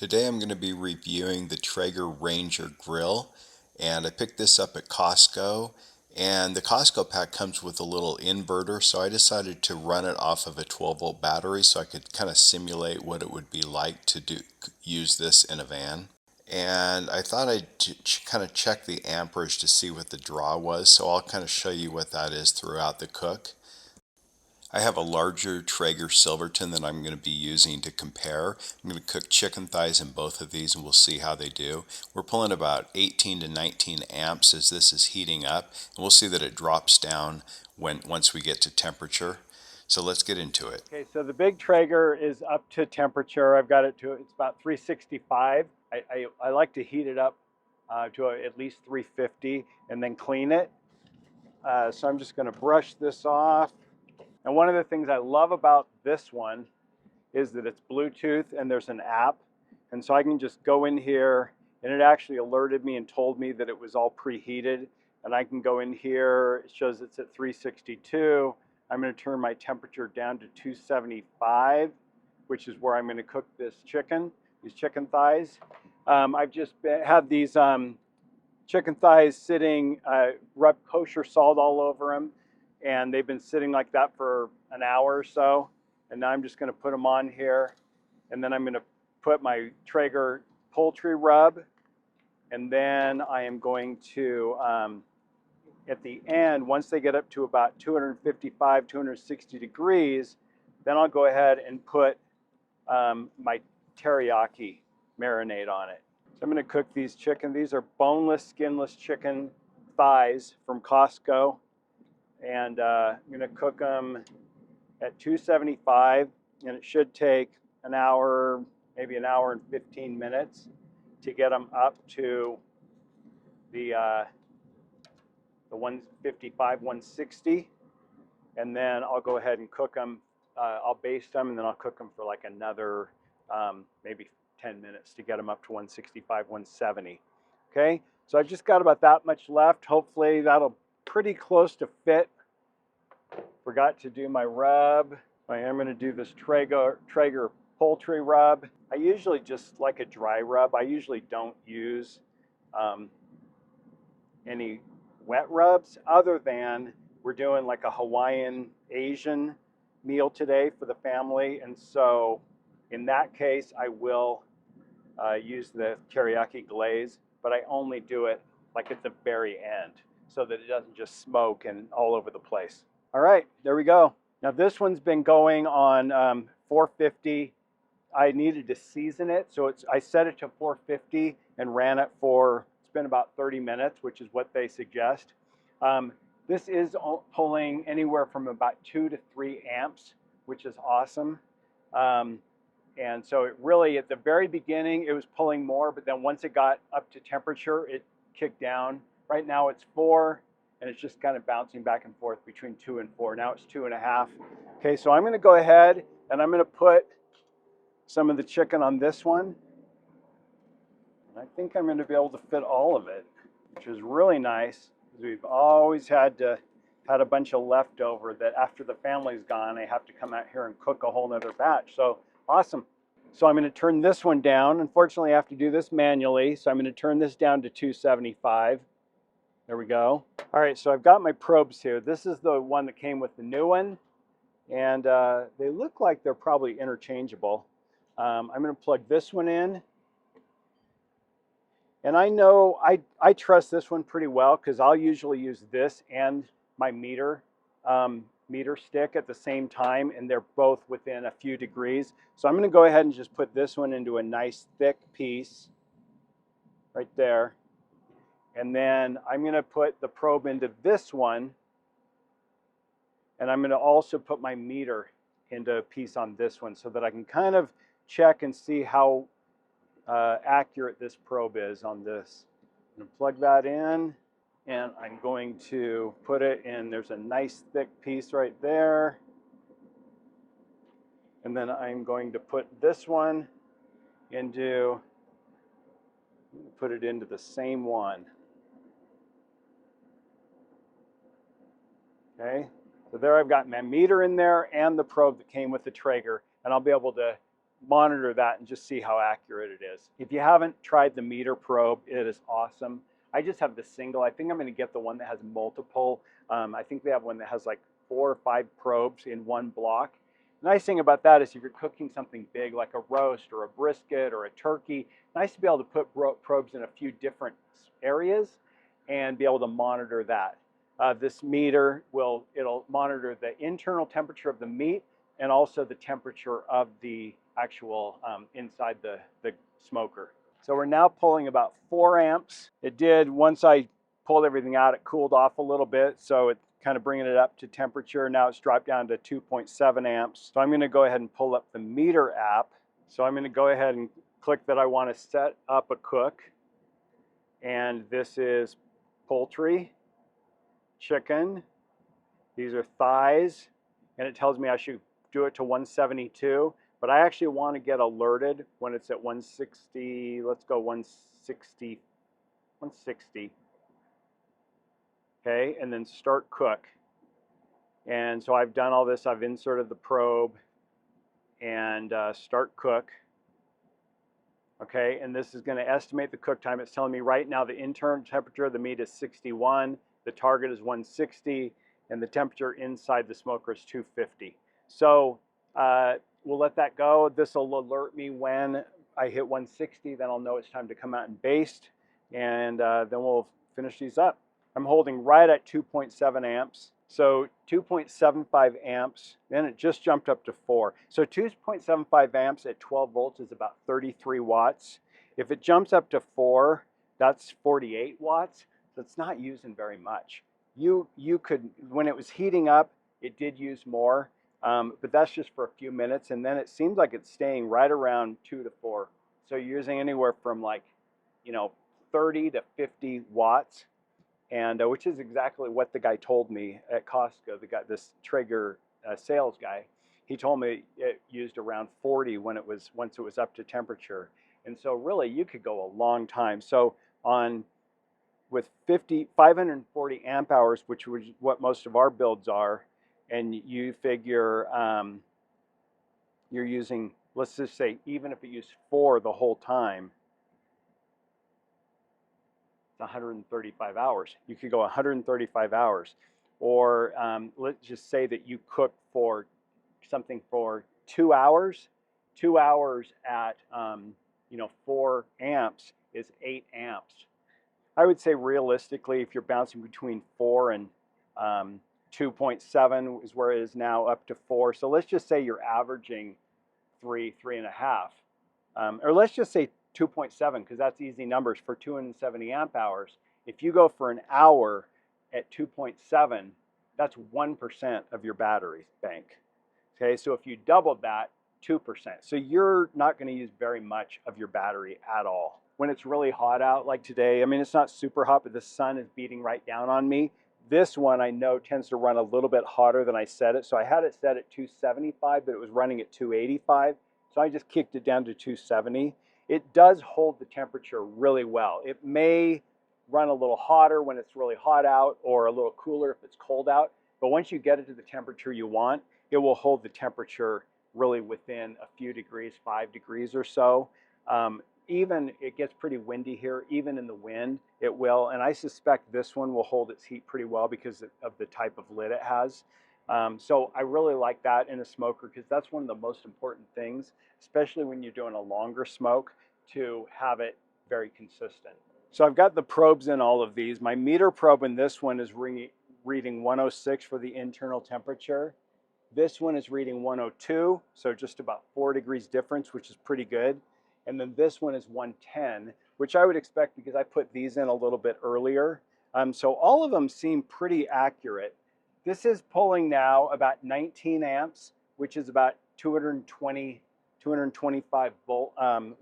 Today I'm going to be reviewing the Traeger Ranger grill, and I picked this up at Costco, and the Costco pack comes with a little inverter, so I decided to run it off of a 12-volt battery so I could kind of simulate what it would be like to use this in a van. And I thought I'd kind of check the amperage to see what the draw was, so I'll kind of show you what that is throughout the cook. I have a larger Traeger Silverton that I'm going to be using to compare. I'm going to cook chicken thighs in both of these and we'll see how they do. We're pulling about 18 to 19 amps as this is heating up, and we'll see that it drops down once we get to temperature. So let's get into it. Okay, so the big Traeger is up to temperature. I've got it to, it's about 365. I like to heat it up to at least 350 and then clean it. So I'm just going to brush this off. And one of the things I love about this one is that it's Bluetooth and there's an app. And so I can just go in here, and it actually alerted me and told me that it was all preheated. And I can go in here, it shows it's at 362. I'm going to turn my temperature down to 275, which is where I'm going to cook this chicken, these chicken thighs. I've just had these chicken thighs sitting, rubbed kosher salt all over them, and they've been sitting like that for an hour or so. And now I'm just going to put them on here, and then I'm going to put my Traeger poultry rub, and then I am going to, at the end, once they get up to about 255, 260 degrees, then I'll go ahead and put my teriyaki marinade on it. So I'm going to cook these chicken. These are boneless, skinless chicken thighs from Costco, and I'm going to cook them at 275, and it should take an hour, maybe an hour and 15 minutes to get them up to the 155, 160, and then I'll go ahead and cook them. I'll baste them, and then I'll cook them for like another maybe 10 minutes to get them up to 165, 170. Okay, so I've just got about that much left. Hopefully that'll pretty close to fit. Forgot to do my rub. I am going to do this Traeger poultry rub. I usually just like a dry rub. I usually don't use any wet rubs, other than we're doing like a Hawaiian Asian meal today for the family. And so in that case, I will use the teriyaki glaze, but I only do it like at the very end so that it doesn't just smoke and all over the place. All right, there we go. Now this one's been going on 450. I needed to season it, so I set it to 450 and ran it for, it's been about 30 minutes, which is what they suggest. This is pulling anywhere from about 2 to 3 amps, which is awesome. And so it really, at the very beginning, it was pulling more, but then once it got up to temperature, it kicked down. Right now it's 4, and it's just kind of bouncing back and forth between 2 and 4. Now it's 2.5. Okay, so I'm going to go ahead and I'm going to put some of the chicken on this one. And I think I'm going to be able to fit all of it, which is really nice. We've always had a bunch of leftover that after the family's gone, I have to come out here and cook a whole nother batch. So awesome. So I'm going to turn this one down. Unfortunately, I have to do this manually. So I'm going to turn this down to 275. There we go. All right, so I've got my probes here. This is the one that came with the new one, and they look like they're probably interchangeable. I'm going to plug this one in, and I know I trust this one pretty well because I'll usually use this and my meter stick at the same time, and they're both within a few degrees. So I'm going to go ahead and just put this one into a nice thick piece right there. And then I'm going to put the probe into this one, and I'm going to also put my meter into a piece on this one so that I can kind of check and see how accurate this probe is on this. I'm going to plug that in, and I'm going to put it in. There's a nice thick piece right there. And then I'm going to put this one into, put it into the same one. Okay, so there I've got my meter in there and the probe that came with the Traeger, and I'll be able to monitor that and just see how accurate it is. If you haven't tried the meter probe, it is awesome. I just have the single. I think I'm going to get the one that has multiple. I think they have one that has like 4 or 5 probes in one block. The nice thing about that is if you're cooking something big like a roast or a brisket or a turkey, nice to be able to put probes in a few different areas and be able to monitor that. This meter it'll monitor the internal temperature of the meat and also the temperature of the actual inside the smoker. So we're now pulling about 4 amps. It did, once I pulled everything out, it cooled off a little bit, so it's kind of bringing it up to temperature. Now it's dropped down to 2.7 amps. So I'm going to go ahead and pull up the meter app. So I'm going to go ahead and click that I want to set up a cook. And this is poultry, chicken, these are thighs, and it tells me I should do it to 172, but I actually want to get alerted when it's at 160. Let's go 160, 160. Okay, and then start cook. And so I've done all this. I've inserted the probe and start cook. Okay, and this is going to estimate the cook time. It's telling me right now the internal temperature of the meat is 61, the target is 160, and the temperature inside the smoker is 250. So we'll let that go. This will alert me when I hit 160, then I'll know it's time to come out and baste, and then we'll finish these up. I'm holding right at 2.7 amps. So 2.75 amps, then it just jumped up to 4. So 2.75 amps at 12 volts is about 33 watts. If it jumps up to 4, that's 48 watts. So it's not using very much. You could, when it was heating up, it did use more, but that's just for a few minutes, and then it seems like it's staying right around 2 to 4. So you're using anywhere from like, 30 to 50 watts. And which is exactly what the guy told me at Costco. The guy, this Traeger sales guy, he told me it used around 40 once it was up to temperature. And so really, you could go a long time. So with 540 amp hours, which was what most of our builds are, and you figure you're using, let's just say, even if it used 4 the whole time, 135 hours. You could go 135 hours. Or let's just say that you cook for something for 2 hours. 2 hours at 4 amps is 8 amps. I would say realistically, if you're bouncing between 4 and 2.7 is where it is now, up to 4. So let's just say you're averaging 3.5. Or let's just say 2.7, because that's easy numbers for 270 amp hours. If you go for an hour at 2.7, that's 1% of your battery bank. Okay, so if you doubled that, 2%. So you're not going to use very much of your battery at all. When it's really hot out like today, I mean, it's not super hot, but the sun is beating right down on me. This one I know tends to run a little bit hotter than I set it. So I had it set at 275, but it was running at 285. So I just kicked it down to 270. It does hold the temperature really well. It may run a little hotter when it's really hot out, or a little cooler if it's cold out. But once you get it to the temperature you want, it will hold the temperature really within a few degrees, 5 degrees or so. Even it gets pretty windy here, even in the wind, it will. And I suspect this one will hold its heat pretty well because of the type of lid it has. So I really like that in a smoker, because that's one of the most important things, especially when you're doing a longer smoke, to have it very consistent. So I've got the probes in all of these. My meter probe in this one is reading 106 for the internal temperature. This one is reading 102, so just about 4 degrees difference, which is pretty good. And then this one is 110, which I would expect because I put these in a little bit earlier. So all of them seem pretty accurate. This is pulling now about 19 amps, which is about 225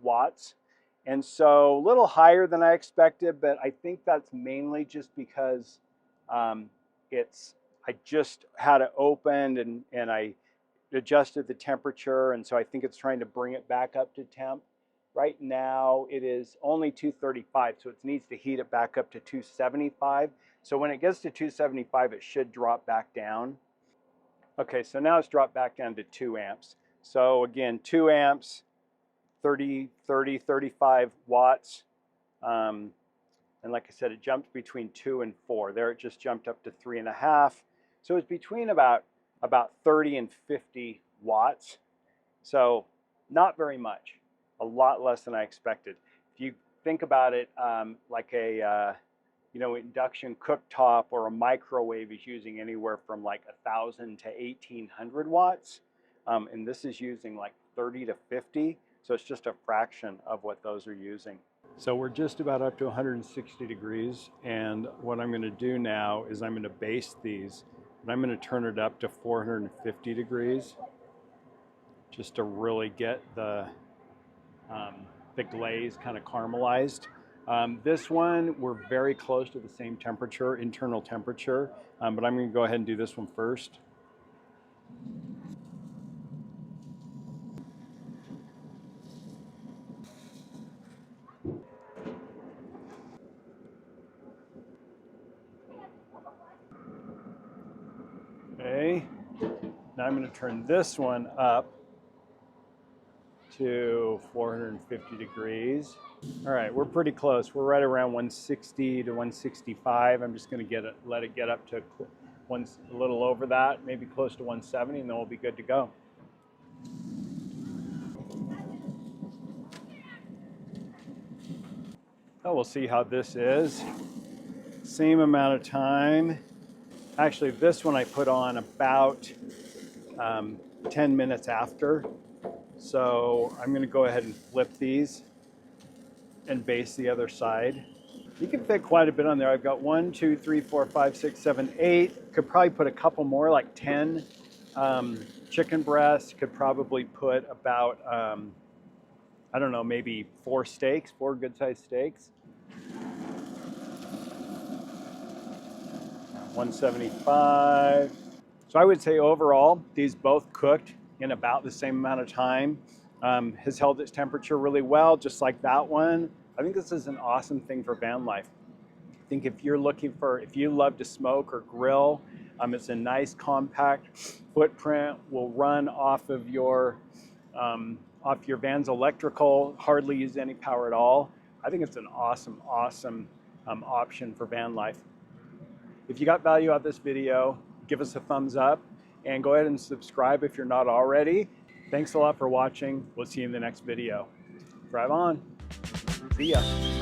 watts. And so a little higher than I expected, but I think that's mainly just because I just had it opened and I adjusted the temperature, and so I think it's trying to bring it back up to temp. Right now it is only 235, so it needs to heat it back up to 275. So when it gets to 275, it should drop back down. Okay, so now it's dropped back down to 2 amps. So again, 2 amps, 35 watts. And like I said, it jumped between 2 and 4. There it just jumped up to 3.5. So it's between about 30 and 50 watts. So not very much, a lot less than I expected. If you think about it, like a induction cooktop or a microwave is using anywhere from like 1,000 to 1,800 watts, and this is using like 30 to 50. So it's just a fraction of what those are using. So we're just about up to 160 degrees, and what I'm going to do now is I'm going to baste these, and I'm going to turn it up to 450 degrees just to really get the glaze kind of caramelized. This one, we're very close to the same temperature, internal temperature, but I'm going to go ahead and do this one first. Okay, now I'm going to turn this one up to 450 degrees. All right, we're pretty close. We're right around 160 to 165. I'm just going to let it get up to a little over that, maybe close to 170, and then we'll be good to go. Oh, we'll see how this is. Same amount of time. Actually, this one I put on about 10 minutes after. So I'm going to go ahead and flip these and baste the other side. You can fit quite a bit on there. I've got 1, 2, 3, 4, 5, 6, 7, 8. Could probably put a couple more, like 10 chicken breasts. Could probably put about, I don't know, maybe 4 good-sized steaks. 175. So I would say overall, these both cooked in about the same amount of time. Has held its temperature really well, just like that one. I think this is an awesome thing for van life. I think if you love to smoke or grill, it's a nice compact footprint, will run off of your van's electrical, hardly use any power at all. I think it's an awesome option for van life. If you got value out of this video, give us a thumbs up and go ahead and subscribe if you're not already. Thanks a lot for watching. We'll see you in the next video. Drive on. See ya.